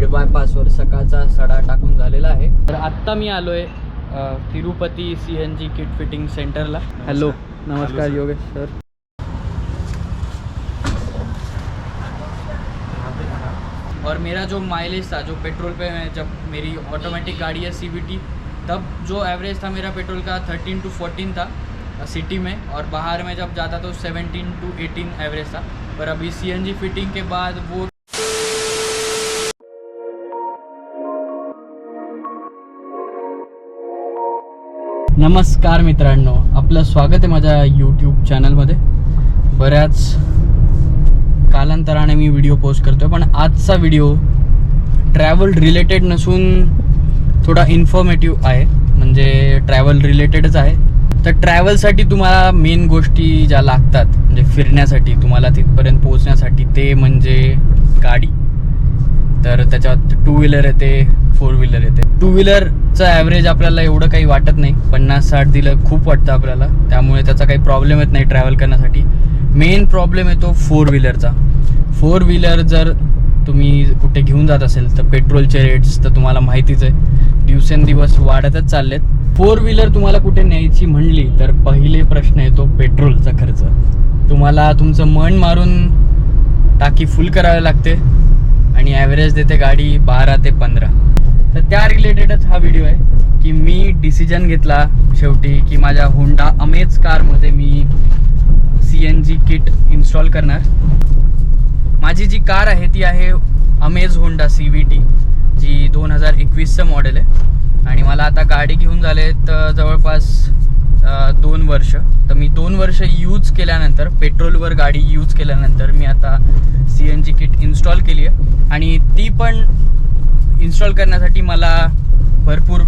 बीड बायपासवर सकाळचा सडा टाकून झालेला आहे. तर आत्ता मी आलो आहे तिरुपती CNG किट फिटिंग सेंटरला. हॅलो, नमस्कार योगेश सर. और मेरा जो माइलेज था, जो पेट्रोल पे मैं, जब मेरी ऑटोमेटिक गाड़ी है CVT, तब जो एवरेज था मेरा पेट्रोल का 13 to 14 था सिटी में, और बाहर में जब जाता तो 17 to 18 एवरेज था. पर अभी CNG फिटिंग के बाद वो नमस्कार मित्रांनो, आपलं स्वागत आहे माझ्या यूट्यूब चॅनलमध्ये. बऱ्याच कालांतराने मी व्हिडिओ पोस्ट करतो आहे, पण आजचा व्हिडिओ ट्रॅव्हल रिलेटेड नसून थोडा इन्फॉर्मेटिव्ह आहे. म्हणजे ट्रॅव्हल रिलेटेडच आहे. तर ट्रॅव्हलसाठी तुम्हाला मेन गोष्टी ज्या लागतात, म्हणजे फिरण्यासाठी तुम्हाला तिथपर्यंत पोहोचण्यासाठी, ते म्हणजे गाडी. तर त्याच्यात 2 व्हीलर येते, 4 व्हीलर येते. 2 व्हीलरचं ॲव्हरेज आपल्याला एवढं काही वाटत नाही, 50-60 दिलं खूप वाटतं आपल्याला, त्यामुळे त्याचा काही प्रॉब्लेम येत नाही ट्रॅव्हल करण्यासाठी. मेन प्रॉब्लेम येतो 4 व्हीलरचा. 4 व्हीलर जर तुम्ही कुठे घेऊन जात असेल तर पेट्रोलचे रेट्स तर तुम्हाला माहितीच आहे, दिवसेंदिवस वाढतच चाललेत. 4 व्हीलर तुम्हाला कुठे न्यायची म्हणली तर पहिले प्रश्न येतो पेट्रोलचा खर्च. तुम्हाला तुमचं मन मारून टाकी फुल करावी लागते आणि ॲव्हरेज देते गाडी 12 ते 15. तर त्या रिलेटेडच हा व्हिडिओ आहे की मी डिसिजन घेतला शेवटी की माझ्या होंडा अमेज कारमध्ये मी CNG किट इन्स्टॉल करणार. माझी जी कार आहे ती आहे अमेज होंडा CVT, जी 2021चं मॉडेल आहे. आणि मला आता गाडी घेऊन झाले तर जवळपास 2 वर्ष. तर मी 2 वर्ष यूज केल्यानंतर, पेट्रोलवर गाडी यूज केल्यानंतर मी आता CNG किट इन्स्टॉल केली आहे. आणि ती पण इन्स्टॉल करण्यासाठी मला भरपूर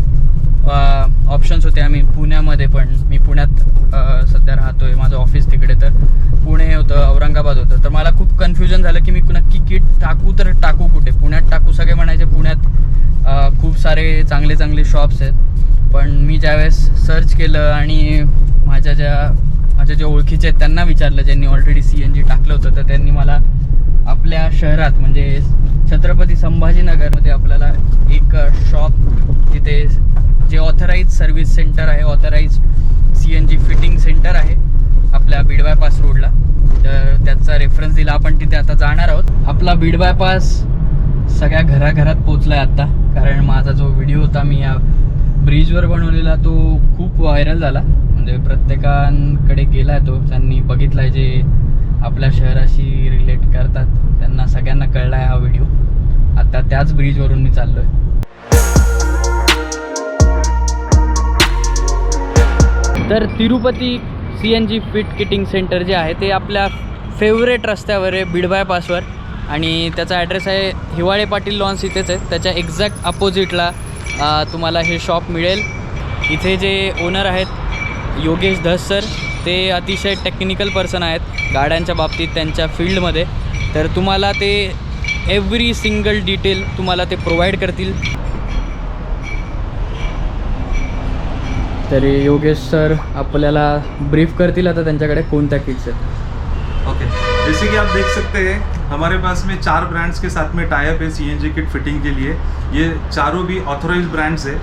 ऑप्शन्स होते. आम्ही पुण्यामध्ये पण, मी पुण्यात सध्या राहतो आहे, माझं ऑफिस तिकडे, तर पुणे होतं, औरंगाबाद होतं. तर मला खूप कन्फ्युजन झालं की मी नक्की किट टाकू तर टाकू कुठे. पुण्यात टाकू, सगळे म्हणायचे पुण्यात खूप सारे चांगले चांगले शॉप्स आहेत. पण मी ज्यावेळेस सर्च केलं आणि माझ्या जे ओळखीचे आहेत त्यांना विचारलं, ज्यांनी ऑलरेडी CNG टाकलं होतं, तर त्यांनी मला आपल्या शहरात म्हणजे छत्रपती संभाजीनगरमध्ये आपल्याला एक शॉप, तिथे जे ऑथराईज सर्व्हिस सेंटर आहे, ऑथराईज CNG फिटिंग सेंटर आहे आपल्या बीड बायपास रोडला, तर त्याचा रेफरन्स दिला. आपण तिथे आता जाणार आहोत. आपला बीड बायपास सगळ्या घराघरात पोचला आहे आत्ता, कारण माझा जो व्हिडिओ होता मी या ब्रिजवर बनवलेला तो खूप व्हायरल झाला. म्हणजे प्रत्येकांकडे गेला आहे तो, त्यांनी बघितला आहे, जे आपल्या शहराशी रिलेट करतात त्यांना सगळ्यांना कळला आहे हा व्हिडिओ. आता त्याच ब्रिजवरून मी चाललो आहे. तर Tirupati CNG fit kitting centre जे आहे ते आपल्या फेवरेट रस्त्यावर आहे, बीड बायपासवर. आणि त्याचा ॲड्रेस आहे हिवाळे पाटील लॉन्स, इथेच आहे. त्याच्या एक्झॅक्ट अपोजिटला तुम्हाला हे शॉप मिळेल. इथे जे ओनर आहेत योगेश धस सर, ते अतिशय टेक्निकल पर्सन आहेत गाड्यांच्या बाबतीत त्यांच्या फील्डमध्ये. तर तुम्हाला ते एव्हरी सिंगल डिटेल तुम्हाला ते प्रोव्हाइड करतील. तर योगेश सर आपल्याला ब्रीफ करतील आता त्यांच्याकडे कोणत्या किट्स आहेत. ओके, जैसे कि आप देख सकते हैं हमारे पास में 4 ब्रांड्स के साथ में टाई अप है CNG किट फिटिंग के लिए. ये चारों भी ऑथराइज्ड ब्रांड्स है.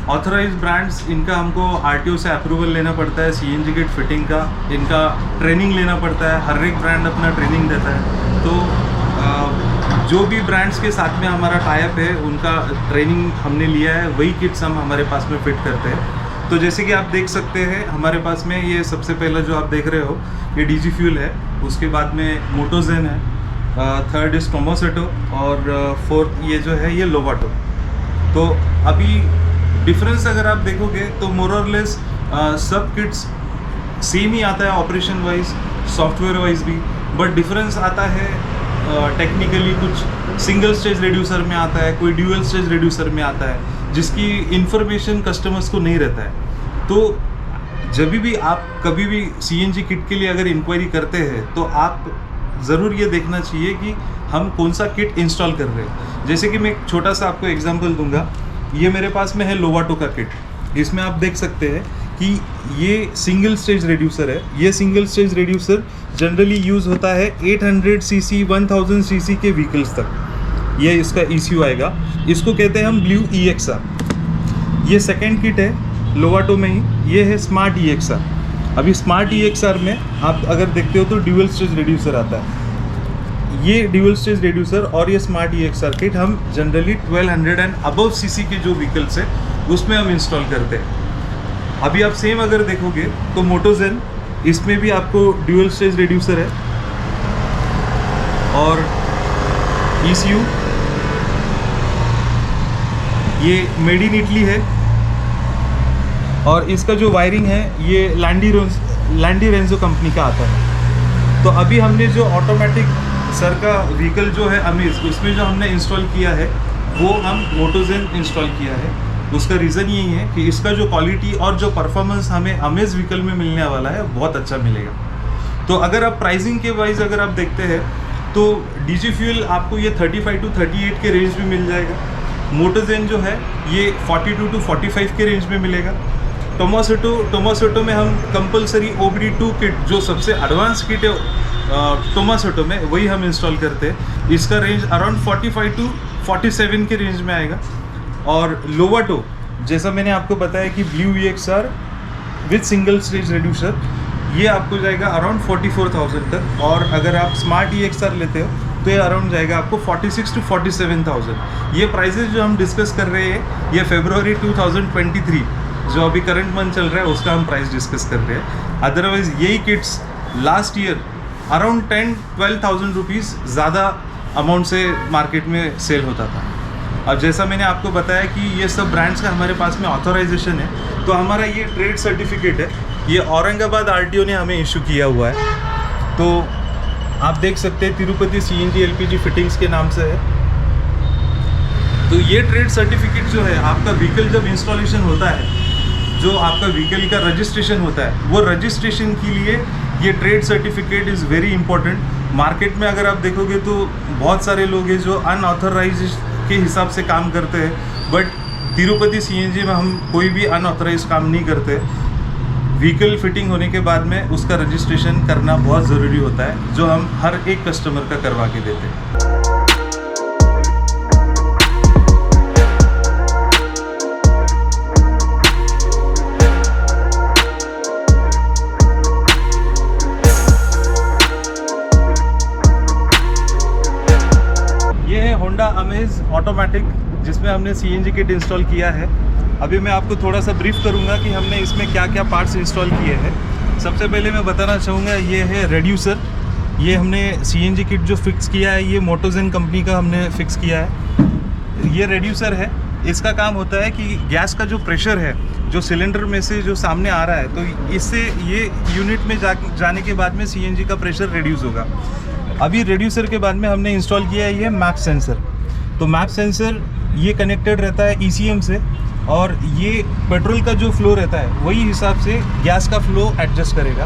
ऑथराइज्ड ब्रांड्स, इनका हमको RTO से अप्रूवल लेना पड़ता है CNG किट फिटिंग का, इनका ट्रेनिंग लेना पड़ता है. हर एक ब्रांड अपना ट्रेनिंग देता है. तो जो भी ब्रांड्स के साथ में हमारा टाई अप है उनका ट्रेनिंग हमने लिया है, वही किट्स हम हमारे पास में फिट करते हैं. तो जैसे कि आप देख सकते हैं हमारे पास में ये सबसे पहला जो आप देख रहे हो ये DG फ्यूल है. उसके बाद में मोटोजेन है, थर्ड इज टोमोसेटो, और फोर्थ ये जो है ये लोवाटो. तो अभी डिफरेंस अगर आप देखोगे तो मोर और लेस सब किट्स सेम ही आता है ऑपरेशन वाइज, सॉफ्टवेयर वाइज भी. बट डिफरेंस आता है टेक्निकली, कुछ सिंगल स्टेज रिड्यूसर में आता है, कोई ड्यूअल स्टेज रिड्यूसर में आता है, जिसकी इन्फॉर्मेशन कस्टमर्स को नहीं रहता है. तो जब भी आप कभी भी CNG किट के लिए अगर इंक्वायरी करते हैं तो आप ज़रूर ये देखना चाहिए कि हम कौन सा किट इंस्टॉल कर रहे हैं. जैसे कि मैं एक छोटा सा आपको एग्जांपल दूंगा. ये मेरे पास में है लोवाटो का किट. इसमें आप देख सकते हैं कि ये सिंगल स्टेज रिड्यूसर है. ये single stage reducer generally use होता है 800 cc 1000 cc के व्हीकल्स तक. ये इसका ECU आएगा, इसको कहते हैं हम ब्लू EXR। ये सेकेंड किट है लोवाटो में ही, ये है स्मार्ट EXR। अभी स्मार्ट EXR में आप अगर देखते हो तो ड्यूअल स्टेज रिड्यूसर आता है, ये ड्यूअल स्टेज रिड्यूसर और ये स्मार्ट EXR किट हम जनरली 1200 एंड अबव सीसी के जो व्हीकल्स है उसमें हम इंस्टॉल करते हैं। अभी आप सेम अगर देखोगे तो मोटोजेन, इसमें भी आपको ड्यूअल स्टेज रिड्यूसर है और ECU ये मेड इन इटली है और इसका जो वायरिंग है ये लैंडी रेंजो कंपनी का आता है। तो अभी हमने जो ऑटोमेटिक सर का व्हीकल जो है अमेज, उसमें जो हमने इंस्टॉल किया है वो हम मोटोजेन इंस्टॉल किया है। उसका रीज़न यही है कि इसका जो क्वालिटी और जो परफॉर्मेंस हमें अमेज व्हीकल में मिलने वाला है बहुत अच्छा मिलेगा। तो अगर आप प्राइसिंग के वाइज अगर आप देखते हैं तो DG फ्यूल आपको ये 35 to 38 के रेंज में मिल जाएगा। मोटोजेन जो है ये 42 to 45 के रेंज में मिलेगा। टोमासेटो में हम कंपलसरी OBD2 किट जो सबसे एडवांस किट है टोमासेटो में, वही हम इंस्टॉल करते हैं। इसका रेंज अराउंड 45 to 47 के रेंज में आएगा। और लोवाटो, जैसा मैंने आपको बताया कि blue EXR with single stage reducer, ये आपको जाएगा अराउंड 44,000 तक। और अगर आप स्मार्ट EXR लेते हो तो ये अराउंड जाएगा आपको 46 to 47,000। ये प्राइसेस जो हम डिस्कस कर रहे हैं ये फरवरी 2023 जो अभी करंट मंथ चल रहा है उसका हम प्राइस डिस्कस कर रहे हैं। अदरवाइज यही kits last year around 10-12,000 rupees ज़्यादा अमाउंट से मार्केट में सेल होता था। अब जैसा मैंने आपको बताया कि ये सब ब्रांड्स का हमारे पास में ऑथराइजेशन है, तो हमारा ये ट्रेड सर्टिफिकेट है, ये औरंगाबाद RTO ने हमें इशू किया हुआ है। तो आप देख सकते हैं तिरुपति CNG LPG फिटिंग्स के नाम से है। तो ये ट्रेड सर्टिफिकेट जो है आपका व्हीकल जब इंस्टॉलेशन होता है, जो आपका व्हीकल का रजिस्ट्रेशन होता है, वो रजिस्ट्रेशन के लिए ये trade certificate is very important. Market में अगर आप देखोगे तो बहुत सारे लोग हैं जो अनऑथराइज के हिसाब से काम करते हैं, बट तिरुपति CNG में हम कोई भी अनऑथराइज काम नहीं करते। व्हीकल फिटिंग होने के बाद में उसका रजिस्ट्रेशन करना बहुत ज़रूरी होता है, जो हम हर एक कस्टमर का करवा के देते हैं। ये है होंडा अमेज ऑटोमेटिक, जिसमें हमने CNG किट इंस्टॉल किया है। अभी मैं आपको थोड़ा सा ब्रीफ करूंगा कि हमने इसमें क्या क्या पार्ट्स इंस्टॉल किए हैं। सबसे पहले मैं बताना चाहूँगा ये है रेड्यूसर। ये हमने CNG किट जो फिक्स किया है ये मोटोजेन कंपनी का हमने फिक्स किया है। ये रेड्यूसर है, इसका काम होता है कि गैस का जो प्रेशर है जो सिलेंडर में से जो सामने आ रहा है, तो इससे ये यूनिट में जाने के बाद में CNG का प्रेशर रिड्यूस होगा। अभी रेड्यूसर के बाद में हमने इंस्टॉल किया है ये मैप सेंसर। तो मैप सेंसर ये कनेक्टेड रहता है ECM से, और ये पेट्रोल का जो फ्लो रहता है वही हिसाब से गैस का फ्लो एडजस्ट करेगा।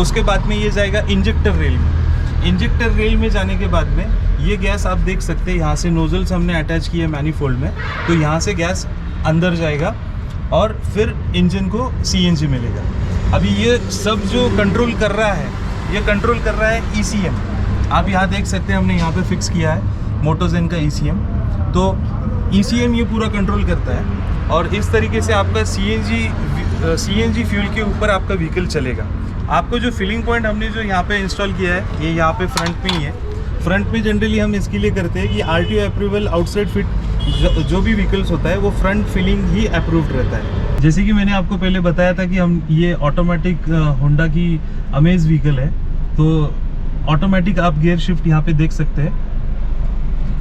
उसके बाद में ये जाएगा इंजेक्टर रेल में। इंजेक्टर रेल में जाने के बाद में ये गैस आप देख सकते हैं, यहाँ से नोजल्स हमने अटैच किए मैनीफोल्ड में, तो यहाँ से गैस अंदर जाएगा और फिर इंजन को CNG मिलेगा। अभी ये सब जो कंट्रोल कर रहा है, ये कंट्रोल कर रहा है ECM। आप यहाँ देख सकते हैं हमने यहाँ पे फिक्स किया है मोटोजेन का ECM। तो ECM ये पूरा कंट्रोल करता है और इस तरीके से आपका CNG फ्यूल के ऊपर आपका व्हीकल चलेगा। आपको जो फिलिंग पॉइंट हमने जो यहाँ पे इंस्टॉल किया है ये यहाँ पे फ्रंट में ही है। फ्रंट में जनरली हम इसके लिए करते हैं कि RTO अप्रूवल आउटसाइड फिट जो भी व्हीकल्स होता है वो फ्रंट फिलिंग ही अप्रूव्ड रहता है। जैसे कि मैंने आपको पहले बताया था कि हम ये ऑटोमेटिक होंडा की अमेज व्हीकल है, तो ऑटोमेटिक आप गियर शिफ्ट यहाँ पे देख सकते हैं,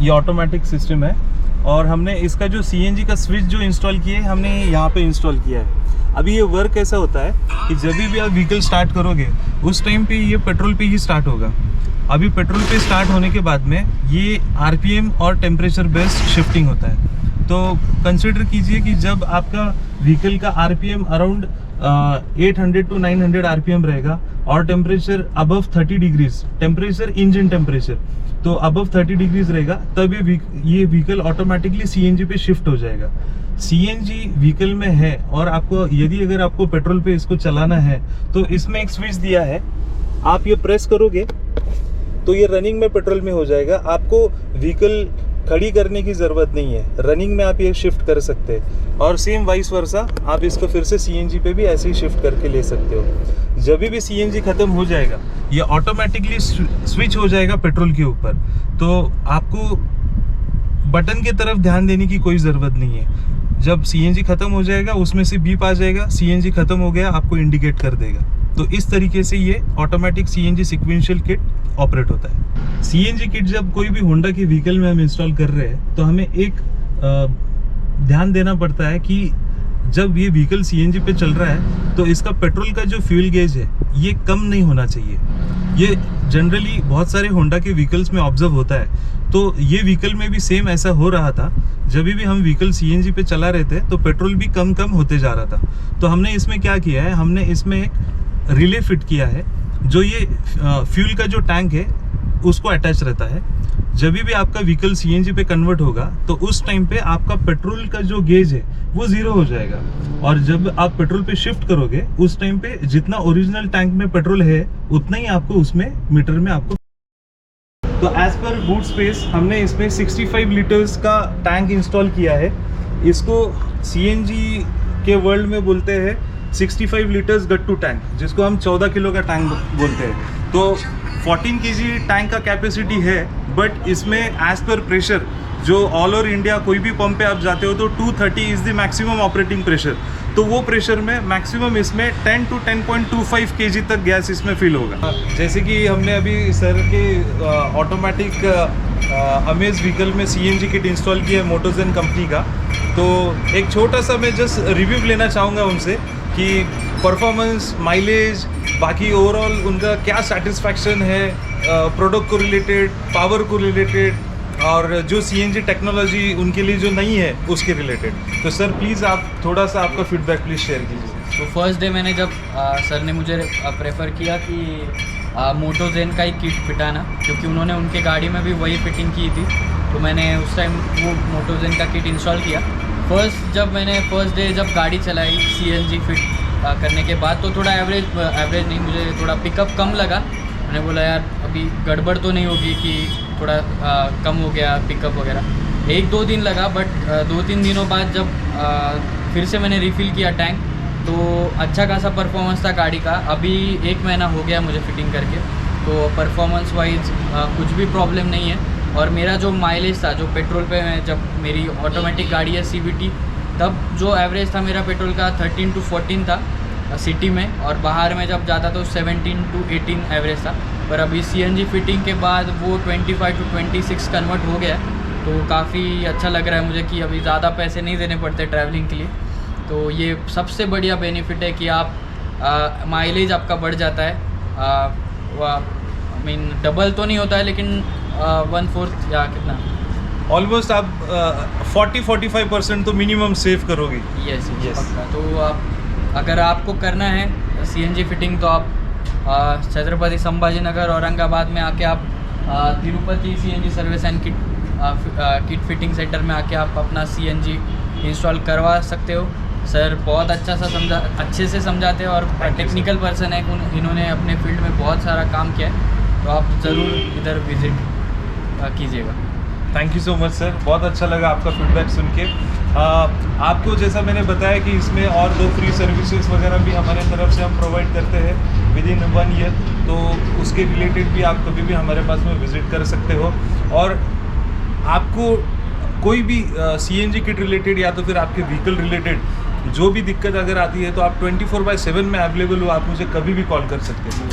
ये ऑटोमेटिक सिस्टम है। और हमने इसका जो CNG का स्विच जो इंस्टॉल किया है हमने यहाँ पे इंस्टॉल किया है। अभी ये वर्क ऐसा होता है कि जब भी आप व्हीकल स्टार्ट करोगे उस टाइम पे ये पेट्रोल पे ही स्टार्ट होगा। अभी पेट्रोल पे स्टार्ट होने के बाद में ये RPM और टेम्परेचर बेस्ड शिफ्टिंग होता है। तो कंसिडर कीजिए कि जब आपका व्हीकल का RPM अराउंड 800 to 900 RPM रहेगा और temperature above 30 degrees, temperature engine temperature तो अबव 30 डिग्रीज रहेगा, तब ये व्हीकल ऑटोमेटिकली CNG पे शिफ्ट हो जाएगा। CNG व्हीकल में है और आपको यदि अगर आपको पेट्रोल पे इसको चलाना है तो इसमें एक स्विच दिया है, आप ये प्रेस करोगे तो ये रनिंग में पेट्रोल में हो जाएगा। आपको व्हीकल खड़ी करने की ज़रूरत नहीं है, रनिंग में आप ये शिफ्ट कर सकते हैं। और सेम वाइस वर्सा आप इसको फिर से CNG पे भी ऐसे ही शिफ्ट करके ले सकते हो। जब भी CNG ख़त्म हो जाएगा ये ऑटोमेटिकली स्विच हो जाएगा पेट्रोल के ऊपर, तो आपको बटन की तरफ ध्यान देने की कोई ज़रूरत नहीं है। जब CNG ख़त्म हो जाएगा उसमें से बीप आ जाएगा, CNG ख़त्म हो गया आपको इंडिकेट कर देगा। तो इस तरीके से ये automatic CNG sequential kit operate होता है। CNG किट जब कोई भी होंडा के व्हीकल में हम इंस्टॉल कर रहे हैं तो हमें एक ध्यान देना पड़ता है कि जब ये व्हीकल CNG पे चल रहा है तो इसका पेट्रोल का जो फ्यूल गेज है ये कम नहीं होना चाहिए। ये जनरली बहुत सारे होंडा के व्हीकल्स में ऑब्जर्व होता है, तो ये व्हीकल में भी सेम ऐसा हो रहा था। जब भी हम व्हीकल CNG पे चला रहे थे तो पेट्रोल भी कम कम होते जा रहा था। तो हमने इसमें क्या किया है, हमने इसमें एक रिले फिट किया है जो ये फ्यूल का जो टैंक है उसको अटैच रहता है। जब भी आपका व्हीकल CNG पे कन्वर्ट होगा तो उस टाइम पे आपका पेट्रोल का जो गेज है वो 0 हो जाएगा, और जब आप पेट्रोल पे शिफ्ट करोगे उस टाइम पे जितना ओरिजिनल टैंक में पेट्रोल है उतना ही आपको उसमें मीटर में आपको। तो एज पर बूट स्पेस हमने इसमें 65 लीटर्स का टैंक इंस्टॉल किया है। इसको CNG के वर्ल्ड में बोलते हैं 65 लीटर्स गट्टू टैंक, जिसको हम 14 किलो का टैंक बोलते हैं। तो 14 kg टैंक का कैपेसिटी है, बट इसमें एज पर प्रेशर जो ऑल ओवर इंडिया कोई भी पंप पे आप जाते हो तो 230 is the maximum operating pressure. तो वो प्रेशर में मैक्सिमम इसमें 10 to 10.25 kg तक गैस इसमें फिल होगा। जैसे कि हमने अभी सर के ऑटोमेटिक अमेज व्हीकल में CNG किट इंस्टॉल किया है मोटोजेन कंपनी का। तो एक छोटा सा मैं जस्ट रिव्यू लेना चाहूँगा उनसे कि परफॉर्मेंस, माइलेज, बाकी ओवरऑल उनका क्या सेटिस्फैक्शन है प्रोडक्ट को रिलेटेड, पावर को रिलेटेड, और जो CNG टेक्नोलॉजी उनके लिए जो नहीं है उसके रिलेटेड। तो सर प्लीज़ आप थोड़ा सा आपका फीडबैक प्लीज़ शेयर कीजिए। तो फर्स्ट डे मैंने जब सर ने मुझे प्रेफर किया कि मोटोजेन का ही किट फिटाना, क्योंकि उन्होंने उनके गाड़ी में भी वही फिटिंग की थी, तो मैंने उस टाइम वो मोटोजेन का किट इंस्टॉल किया। फर्स्ट डे जब गाड़ी चलाई CNG फिट करने के बाद तो थोड़ा एवरेज नहीं, मुझे थोड़ा पिकअप कम लगा। मैंने बोला यार अभी गड़बड़ तो नहीं होगी कि थोड़ा कम हो गया पिकअप वगैरह। 1-2 दिन लगा, बट 2-3 दिनों बाद जब फिर से मैंने रिफ़िल किया टैंक तो अच्छा खासा परफॉर्मेंस था गाड़ी का। अभी 1 महीना हो गया मुझे फिटिंग करके, तो परफॉर्मेंस वाइज कुछ भी प्रॉब्लम नहीं है। और मेरा जो माइलेज था, जो पेट्रोल पे जब मेरी ऑटोमेटिक गाड़ी है CVT, तब जो एवरेज था मेरा पेट्रोल का 13 to 14 था सिटी में, और बाहर में जब जाता तो 17 to 18 एवरेज था। पर अभी CNG फिटिंग के बाद वो 25 to 26 कन्वर्ट हो गया, तो काफ़ी अच्छा लग रहा है मुझे कि अभी ज़्यादा पैसे नहीं देने पड़ते ट्रैवलिंग के लिए। तो ये सबसे बढ़िया बेनिफिट है कि आप माइलेज आपका बढ़ जाता है। मीन डबल तो नहीं होता है, लेकिन 1/4 या कितना ऑलमोस्ट आप 40-45% तो मिनिमम सेव करोगे। यस। तो आप अगर आपको करना है CNG फिटिंग तो आप छत्रपति संभाजी नगर औरंगाबाद में आके आप Tirupati CNG service and kit fitting centre में आके आप अपना CNG इंस्टॉल करवा सकते हो। सर बहुत अच्छे से समझाते हैं और टेक्निकल पर्सन है, इन्होंने अपने फील्ड में बहुत सारा काम किया है, तो आप ज़रूर इधर विज़िट कीजिएगा। Thank you so much sir, बहुत अच्छा लगा आपका फीडबैक सुन के। आपको जैसा मैंने बताया कि इसमें और 2 फ्री सर्विसेज वगैरह भी हमारे तरफ से हम प्रोवाइड करते हैं विदिन 1 ईयर, तो उसके रिलेटेड भी आप कभी भी हमारे पास में विज़िट कर सकते हो। और आपको कोई भी CNG किट रिलेटेड या तो फिर आपके व्हीकल रिलेटेड जो भी दिक्कत अगर आती है तो आप 24/7 में अवेलेबल हो, आप मुझे कभी भी कॉल कर सकते हो।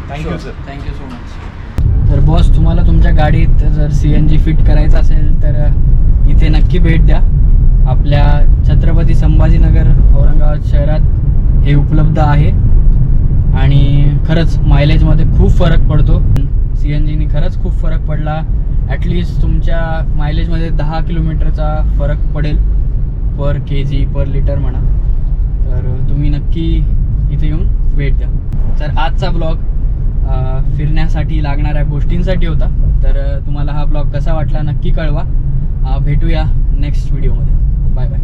Thank you sir, thank you so much. तर बॉस, तुम्हाला तुमच्या गाडीत जर CNG फिट करायचं असेल तर इथे नक्की भेट द्या। आपल्या छत्रपती संभाजीनगर औरंगाबाद शहरात हे उपलब्ध आहे आणि खरंच मायलेजमध्ये खूप फरक पडतो। CNGने खरंच खूप फरक पडला। ॲटलिस्ट तुमच्या मायलेजमध्ये 10 किलोमीटरचा फरक पडेल पर kg पर लिटर म्हणा, तर तुम्ही नक्की इथे येऊन भेट द्या। तर आजचा ब्लॉग फिरण्यासाठी लागणाऱ्या गोष्टींसाठी होता, तर तुम्हाला हा ब्लॉग कसा वाटला नक्की कळवा। भेटूया नेक्स्ट व्हिडिओमध्ये। Bye bye.